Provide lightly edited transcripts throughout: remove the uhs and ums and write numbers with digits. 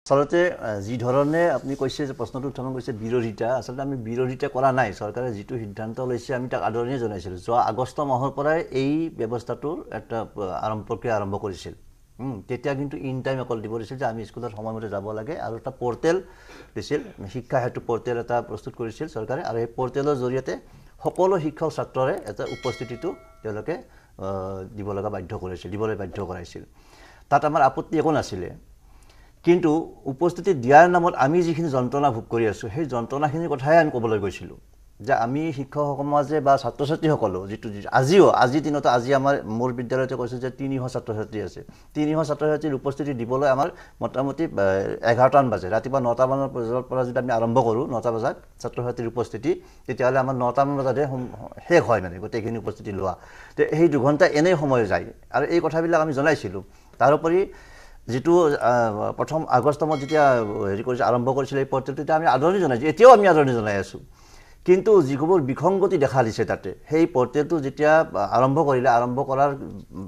আচলতে যি ধৰণে আপুনি কৈছে যে প্ৰশ্নটো উত্থাপন কৰিছে বিৰোধিতা আচলতে আমি বিৰোধিতা কৰা নাই চৰকাৰে যিটো সিদ্ধান্ত লৈছে আমি তাক আদৰণি জনাইছিলোঁ যোৱা আগষ্ট মাহৰ পৰাই এই ব্যৱস্থাটোৰ এটা প্ৰক্ৰিয়া আৰম্ভ কৰিছিল তেতিয়া কিন্তু ইন টাইম অকল দিব দিছিল যে আমি স্কুলত সময়মতে যাব লাগে আৰু এটা পৰ্টেল দিছিল শিক্ষা হেতু পৰ্টেল এটা প্ৰস্তুত কৰিছিল চৰকাৰে আৰু এই পৰ্টেলৰ জৰিয়তে সকলো শিক্ষক ছাত্ৰৰে এটা উপস্থিতিটো তেওঁলোকে দিবলৈ বাধ্য কৰাইছিল তাত আমাৰ আপত্তি একো নাছিলে কিন্তু উপস্থিতি দিয়াৰ নামত আমি যিখিনি যন্ত্ৰণা ভোগ কৰি আছোঁ সেই যন্ত্ৰণাখিনিৰ কথাই আমি ক'বলৈ গৈছিলোঁ যে আমি শিক্ষক সমাজে বা ছাত্ৰ ছাত্ৰীসকলো যিটো আজিৰ দিনত আজি আমাৰ মোৰ বিদ্যালয়তে কৈছে যে 300 ছাত্ৰ ছাত্ৰী আছে 300 ছাত্ৰ ছাত্ৰীৰ উপস্থিতি দিবলৈ আমাৰ মোটামুটি 11টামান বাজে ৰাতিপুৱা 9টা মানৰ পৰা যদি আমি আৰম্ভ কৰোঁ 9টা বজাত ছাত্ৰ ছাত্ৰীৰ উপস্থিতি তেতিয়াহ'লে আমাৰ 9টা মান বজাতে শেষ হয় মানে গোটেইখিনি উপস্থিতি লোৱা তে সেই 2 ঘণ্টা এনেই সময় যায় আৰু এই কথাবিলাক আমি জনাইছিলোঁ তাৰোপৰি যেটো প্ৰথম আগষ্টত যেতিয়া হেৰি কৰিছে আৰম্ভ কৰিছিল এই পৰ্টেলটো আমি আদৰণি জনাইছোঁ এতিয়াও আমি আদৰণি জনাই আছোঁ কিন্তু যিবোৰ বিসংগতি দেখা দিছে তাতে সেই পৰ্টেলটো যেতিয়া আৰম্ভ কৰাৰ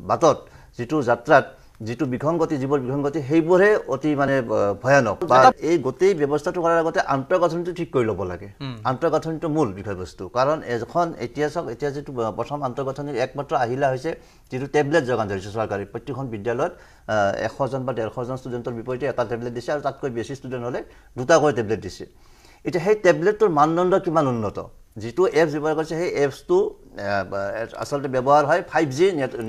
বাটত যিটো যাত্ৰাত যিটো বিসংগতি সেইবোৰে অতি মানে ভয়ানক বা এই গোটেই ব্যৱস্থাটো কৰাৰ আগতে আন্তঃগাঁথনিটো ঠিক কৰি ল'ব লাগে আন্তঃগাঁথনিটো মূল বিষয়বস্তু কাৰণ এখন এতিয়া যেটো প্ৰথম আন্তঃগাঁথনিৰ একমাত্ৰ আহিলা হৈছে যেটো টেবলেট যোগান ধৰিছে চৰকাৰে প্ৰত্যেকখন বিদ্যালয়ত 100 জন বা 150 জন ষ্টুডেণ্টৰ বিপৰীতে এটা টেবলেট দিছে আৰু তাতকৈ বেছি ষ্টুডেণ্ট হ'লে দুটাকৈ টেবলেট দিছে এতিয়া সেই টেবলেটৰ মানদণ্ড কিমান উন্নত যেটো এপছ ব্যৱহাৰ কৰিছে সেই এপছটো আসলতে ব্যৱহাৰ হয় 5G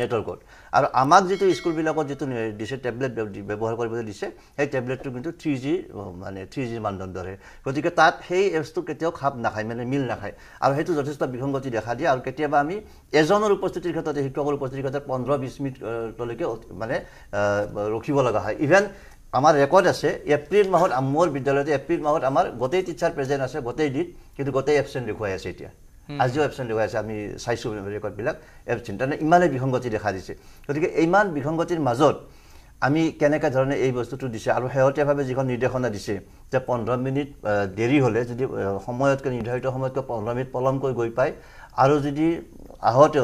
নেটৱৰ্কত আৰু আমাক যেটো স্কুলবিলাকত যেটো দিছে টেবলেট ব্যৱহাৰ কৰিবলৈ দিছে সেই টেবলেটটো কিন্তু 3G মানে 3G মানদণ্ডৰে গতিকে তাত সেই এপছটো কেতিয়াও খাপ নাখায় মানে মিল নাখায় আৰু সেইটো যথেষ্ট বিসংগতি দেখা দিয়ে আৰু কেতিয়াবা আমি এজনৰ উপস্থিতিৰ ক্ষেত্ৰত শিক্ষকৰ উপস্থিতিৰ ক্ষেত্ৰত 15-20 মিনিটলৈকে মানে ৰখিব লগা হয় ইভেন আমাৰ ৰেকৰ্ড আছে এপ্ৰিল মাহত মোৰ বিদ্যালয়তে এপ্ৰিল মাহত আমাৰ গোটেই টিচাৰ প্ৰেজেন্ট আছে গোটেই দিন কিন্তু গোটেই এবসেন্ট দেখুৱাই আছে এতিয়া আজিও এবসেন্ট দেখুৱাই আছে আমি চাইছো ৰেকৰ্ডবিলাক এবসেন্ট মানে ইমানে বিসংগতি দেখা দিছে গতিকে ইমান বিসংগতিৰ মাজত আমি কেনেকা ধৰণে এই বস্তুটো দিছে আৰু হেয়তীয়াভাৱে যিখন নিৰ্দেশনা দিছে যে 15 মিনিট দেৰি হলে যদি সময়তকৈ নিৰ্ধাৰিত সময়তকৈ 15 মিনিট পলমকৈ গৈ পায় আৰু যদি আহতে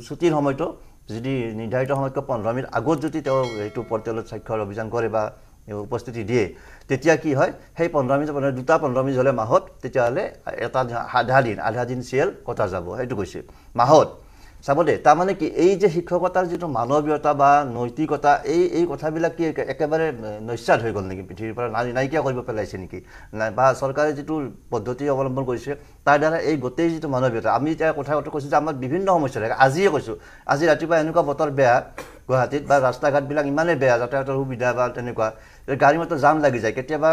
ছুটিৰ সময়টো যদি নিৰ্ধাৰিত সময়তকৈ 15 মিনিট আগত যদি তেওঁ এইটো পৰ্টেলত স্বাক্ষৰ অভিযান কৰে বা উপস্থিতি দিয়ে তেতিয়া কি হয় সেই 15 মিনিট দুটা 15 মিনিট হলে মাহত তেতিয়াহলে এটা আধা দিন সিএল কথা যাব এইটো কৈছে মাহত চাবদে তাৰ মানে কি এই যে শিক্ষকতাৰ যেটো মানৱীয়তা বা নৈতিকতা এই কথাবিলাক কি একেবাৰে নস্যাৎ হৈ গল নেকি পৃথিৱীৰ পৰা নাইকিয়া কৰিব পেলাইছে নেকি বা চৰকাৰে যেটো পদ্ধতি অৱলম্বন কৰিছে তাৰ দ্বাৰা এই গোটেই যেটো মানৱীয়তা আমি এতিয়া কথা কৈছো যে আমাৰ বিভিন্ন সমস্যা থাকে আজিয়ে কৈছো আজি ৰাতিপুৱা এনেকুৱা বতৰ বেয়া গুৱাহাটীত বা ৰাস্তা ঘাটবিলাক ইমানে বেয়া যাতায়াতৰ সুবিধা বা তেনেকুৱা গাড়ী মটৰ জাম লাগি যায় কেতিয়াবা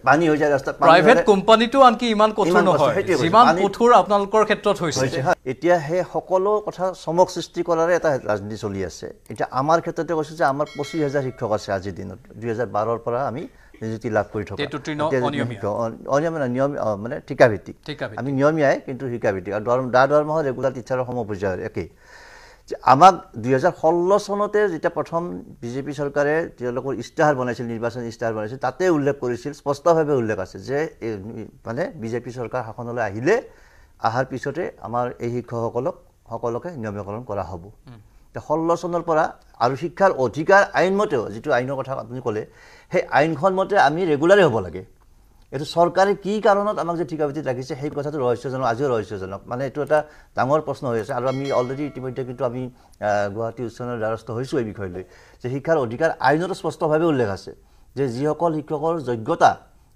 পানী হৈ যায় ৰাস্তা প্ৰাইভেট কোম্পানীটো আনকি ইমান কঠোৰ নহয় যিমান কঠোৰ আপোনালোকৰ ক্ষেত্ৰত হৈছে এতিয়া হে সকলো কথা সমক সৃষ্টি কৰাৰ এটা ৰাজনীতি চলি আছে এটা আমাৰ ক্ষেত্ৰতে কৈছো যে আমাৰ 25000 শিক্ষক আছে আজি দিনত 2012 ৰ পৰা আমি নিযুক্তি লাভ কৰি থকা অনিয়মীয়া মানে ঠিকাভিত্তিক আমি নিয়মীয়াই কিন্তু ঠিকাভিত্তিক আৰু দৰমহা ৰেগুলাৰ টিচাৰৰ সমপৰ্যায়ৰ একেই আমাক 2016 চনতে যেটা প্ৰথম বিজেপি চৰকাৰে তেওঁলোকৰ ইস্তাহাৰ বনাইছিল নিৰ্বাচন ইস্তাহাৰ বনাইছিল তাতে উল্লেখ কৰিছিল স্পষ্টভাৱে উল্লেখ আছে যে মানে বিজেপি চৰকাৰ শাসনলৈ আহিলে আহাৰ পিছতে আমাৰ এই শিক্ষকসকলক সকলোকে নিয়মীকৰণ কৰা হ'ব 16 চনৰ পৰা আৰু শিক্ষাৰ অধিকাৰ আইন মতেও যেটো আইনৰ কথা আপুনি ক'লে সেই আইনখন মতে আমি ৰেগুলাৰে হ'ব লাগে এটো চৰকাৰে কি কাৰণত আমাক যে ঠিকাভিত্তিত ৰাখিছে সেই কথাটো ৰহস্যজনক আজিও ৰহস্যজনক মানে এটো এটা ডাঙৰ প্ৰশ্ন হৈ আছে আৰু আমি অলৰেডি ইতিমধ্যে কিন্তু আমি গুৱাহাটী উচ্চ ন্যায়ালয়ৰ দ্বাৰস্থ হৈছো এই বিষয়লৈ যে শিক্ষাৰ অধিকাৰ আইনত স্পষ্টভাৱে উল্লেখ আছে যে যিসকল শিক্ষকৰ যোগ্যতা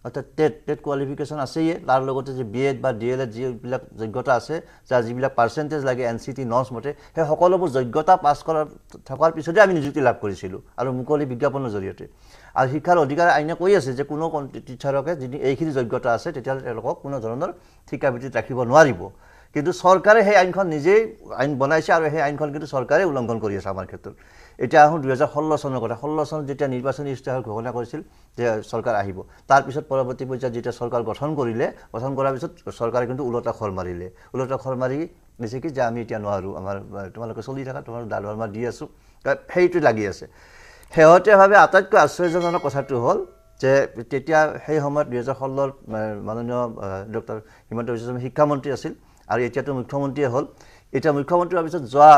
অৰ্থাৎ টেট কোৱালিফিকেশন আছে তাৰ লগতে যে বিএড বা ডিএলএড যিবিলাক যোগ্যতা আছে যা যিবিলাক পাৰ্চেন্টেজ লাগে এনসিটি নৰ্মছ মতে সেই সকলোবোৰ যোগ্যতা পাছ কৰাৰ থকাৰ পিছতে আমি নিযুক্তি লাভ কৰিছিলো আৰু মুকলি বিজ্ঞাপনৰ জৰিয়তে আৰু শিক্ষাৰ অধিকাৰ আইনে কৈ আছে যে কোনো টিচাৰকে যদি এইখিনি যোগ্যতা আছে তেতিয়াহ'লে তেওঁলোকক কোনো ধৰণৰ ঠিকাভিত্তিত ৰাখিব নোৱাৰিব কিন্তু চৰকাৰে সেই আইনখন নিজেই আইন বনাইছে আৰু সেই আইনখন কিন্তু চৰকাৰে উলংঘন কৰি আছে আমাৰ ক্ষেত্ৰত এটা আহু 2016 চনৰ কথা 16 চনত যেতিয়া নিৰ্বাচনী ইস্তাহাৰ ঘোষণা কৰিছিল যে চৰকাৰ আহিব তাৰ পিছত পৰৱৰ্তী পৰ্যায়ত যেতিয়া চৰকাৰ গঠন কৰাৰ পিছত চৰকাৰে কিন্তু উলটা খৰ মাৰি দিছে কি যে আমি এতিয়া নোৱাৰো আমাৰ তোমালোকে চলি থাকা তোমাৰ দালৰমা দি আছো সেইটো লাগি আছে হেয়তেভাৱে আটাইতকৈ আশ্চৰ্যজনক কথাটো হ'ল যে তেতিয়া সেই সময়ত 2016 মাননীয় ডক্টৰ হিমন্ত বিশ্ব শৰ্মা শিক্ষামন্ত্ৰী আছিল আৰু এতিয়াতো মুখ্যমন্ত্ৰীয়ে হ'ল এটা মুখ্যমন্ত্ৰীৰ পিছত যোৱা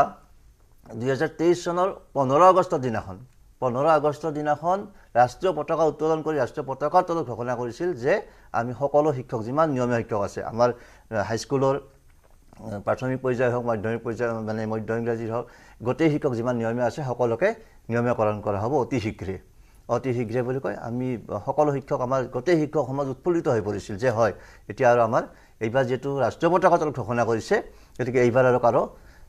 2023 চনৰ 15 আগষ্টৰ দিনাখন 15 আগষ্টৰ দিনাখন ৰাষ্ট্ৰীয় পতাকা উত্তোলন কৰি ৰাষ্ট্ৰীয় পতাকাৰ তলত ঘোষণা কৰিছিল যে আমি সকলো শিক্ষক যিমান নিয়মীয়া শিক্ষক আছে আমাৰ হাইস্কুলৰ প্ৰাথমিক পৰ্যায় হওক মাধ্যমিক পৰ্যায় মানে মধ্য ইংৰাজীৰ হওক গোটেই শিক্ষক যিমান নিয়মীয়া আছে সকলোকে নিয়মীয়াকৰণ কৰা হ'ব অতি শীঘ্ৰে বুলি কয়। আমি সকলো শিক্ষক আমাৰ গোটেই শিক্ষক সমাজ উৎফুল্লিত হৈ পৰিছিল যে হয় এতিয়া আৰু আমাৰ এইবাৰ যিহেতু ৰাষ্ট্ৰীয় পতাকাৰ তলত ঘোষণা কৰিছে গতিকে এইবাৰ আৰু কাৰো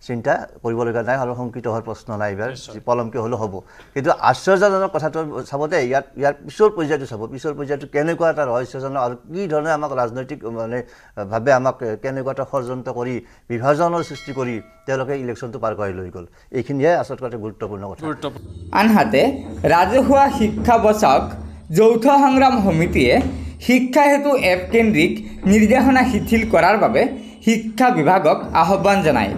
চিন্তা কৰিবলগীয়া নাই আৰু শংকিত হোৱাৰ প্ৰশ্ন নাই, এইবাৰ পলমকৈ হ'লেও হ'ব। কিন্তু আশ্চৰ্যজনক কথাটো চাব দেই, ইয়াৰ পিছৰ পৰ্যায়টো চাব, পিছৰ পৰ্যায়টো কেনেকুৱা এটা ৰহস্যজনক আৰু কি ধৰণে আমাক ৰাজনৈতিক মানে ভাৱে আমাক কেনেকুৱা এটা ষড়যন্ত্ৰ কৰি বিভাজনৰ সৃষ্টি কৰি তেওঁলোকে ইলেকশ্যনটো পাৰ কৰাই লৈ গ'ল। এইখিনিহে আচলতে গুৰুত্বপূৰ্ণ কথা। আনহাতে ৰাজহুৱা শিক্ষা বচাওক যৌথ সংগ্ৰাম সমিতিয়ে শিক্ষা হেতু এপ কেন্দ্ৰিক নিৰ্দেশনা শিথিল কৰাৰ বাবে শিক্ষা বিভাগক আহ্বান জনায়।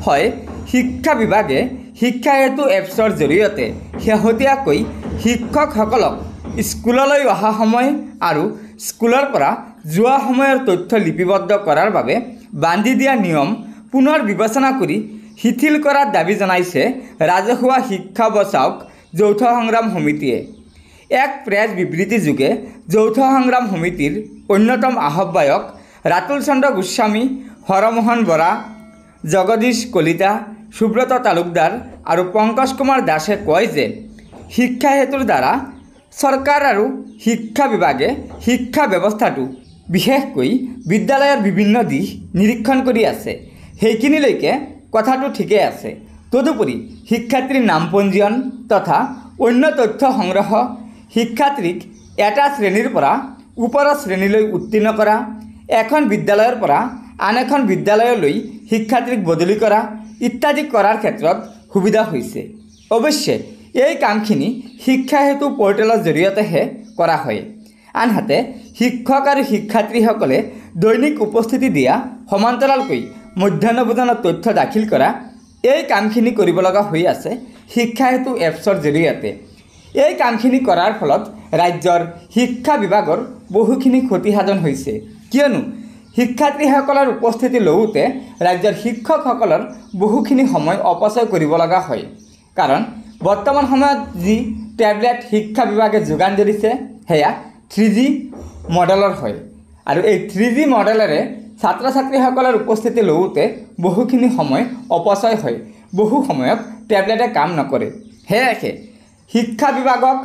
হয়, শিক্ষা বিভাগে শিক্ষা হেতু এপছৰ জৰিয়তে শেহতীয়াকৈ শিক্ষকসকলক স্কুললৈ অহা সময় আৰু স্কুলৰ পৰা যোৱা সময়ৰ তথ্য লিপিবদ্ধ কৰাৰ বাবে বান্ধি দিয়া নিয়ম পুনৰ বিবেচনা কৰি শিথিল কৰাৰ দাবী জনাইছে ৰাজহুৱা শিক্ষা বচাওক যৌথ সংগ্ৰাম সমিতিয়ে। এক প্ৰেছ বিবৃতিযোগে যৌথ সংগ্ৰাম সমিতিৰ অন্যতম আহ্বায়ক ৰাতুল চন্দ্ৰ গোস্বামী, হৰমোহন বৰা, জগদীশ কলিতা, সুব্ৰত তালুকদাৰ আৰু পংকজ কুমাৰ দাসে কয় যে শিক্ষা হেতুৰ দ্বাৰা চৰকাৰ আৰু শিক্ষা বিভাগে শিক্ষা ব্যৱস্থাটো বিশেষকৈ বিদ্যালয়ৰ বিভিন্ন দিশ নিৰীক্ষণ কৰি আছে। সেইখিনিলৈকে কথাটো ঠিকেই আছে। তদুপৰি শিক্ষাৰ্থীৰ নাম পঞ্জীয়ন তথা অন্য তথ্য সংগ্ৰহ, শিক্ষাৰ্থীক এটা শ্ৰেণীৰ পৰা ওপৰৰ শ্ৰেণীলৈ উত্তীৰ্ণ কৰা, এখন বিদ্যালয়ৰ পৰা আন এখন বিদ্যালয়লৈ শিক্ষাৰ্থীক বদলি কৰা ইত্যাদি কৰাৰ ক্ষেত্ৰত সুবিধা হৈছে। অৱশ্যে এই কামখিনি শিক্ষা হেতু পৰ্টেলৰ জৰিয়তেহে কৰা হয়। আনহাতে শিক্ষক আৰু শিক্ষাৰ্থীসকলে দৈনিক উপস্থিতি দিয়া, সমান্তৰালকৈ মধ্যাহ্ন ভোজনৰ তথ্য দাখিল কৰা এই কামখিনি কৰিব লগা হৈ আছে শিক্ষা হেতু এপছৰ জৰিয়তে। এই কামখিনি কৰাৰ ফলত ৰাজ্যৰ শিক্ষা বিভাগৰ বহুখিনি ক্ষতিসাধন হৈছে, কিয়নো শিক্ষাৰ্থীসকলৰ উপস্থিতি লওঁতে ৰাজ্যৰ শিক্ষকসকলৰ বহুখিনি সময় অপচয় কৰিব লগা হয়। কাৰণ বৰ্তমান সময়ত যি টেবলেট শিক্ষা বিভাগে যোগান ধৰিছে সেয়া 3G মডেলৰ হয় আৰু এই 3G মডেলেৰে ছাত্ৰ ছাত্ৰীসকলৰ উপস্থিতি লওঁতে বহুখিনি সময় অপচয় হয়, বহু সময়ত টেবলেটে কাম নকৰে। সেয়েহে শিক্ষা বিভাগক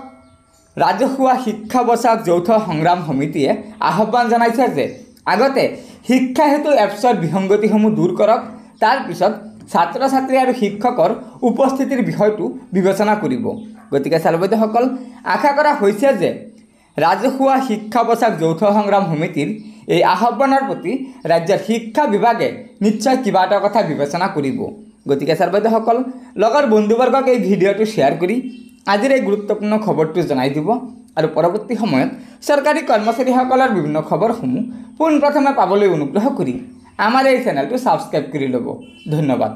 ৰাজহুৱা শিক্ষা বচাওক যৌথ সংগ্ৰাম সমিতিয়ে আহ্বান জনাইছে যে আগতে শিক্ষা হেতু এপছৰ বিসংগতিসমূহ দূৰ কৰক, তাৰ পিছত ছাত্ৰ ছাত্ৰী আৰু শিক্ষকৰ উপস্থিতিৰ বিষয়টো বিবেচনা কৰিব। গতিকে ছাত্ৰছাত্ৰীসকল আশা কৰা হৈছে যে ৰাজহুৱা শিক্ষা বচাওক যৌথ সংগ্ৰাম সমিতিৰ এই আহ্বানৰ প্ৰতি ৰাজ্যৰ শিক্ষা বিভাগে নিশ্চয় কিবা এটা কথা বিবেচনা কৰিব। গতিকে ছাত্ৰছাত্ৰীসকল লগৰ বন্ধুবৰ্গক এই ভিডিঅ'টো শ্বেয়াৰ কৰি আজিৰ এই গুৰুত্বপূৰ্ণ খবৰটো জনাই দিব আৰু পৰৱৰ্তী সময়ত চৰকাৰী কৰ্মচাৰীসকলৰ বিভিন্ন খবৰসমূহ পোনপ্ৰথমে পাবলৈ অনুগ্ৰহ কৰি আমাৰ এই চেনেলটো ছাবস্ক্ৰাইব কৰি ল'ব। ধন্যবাদ।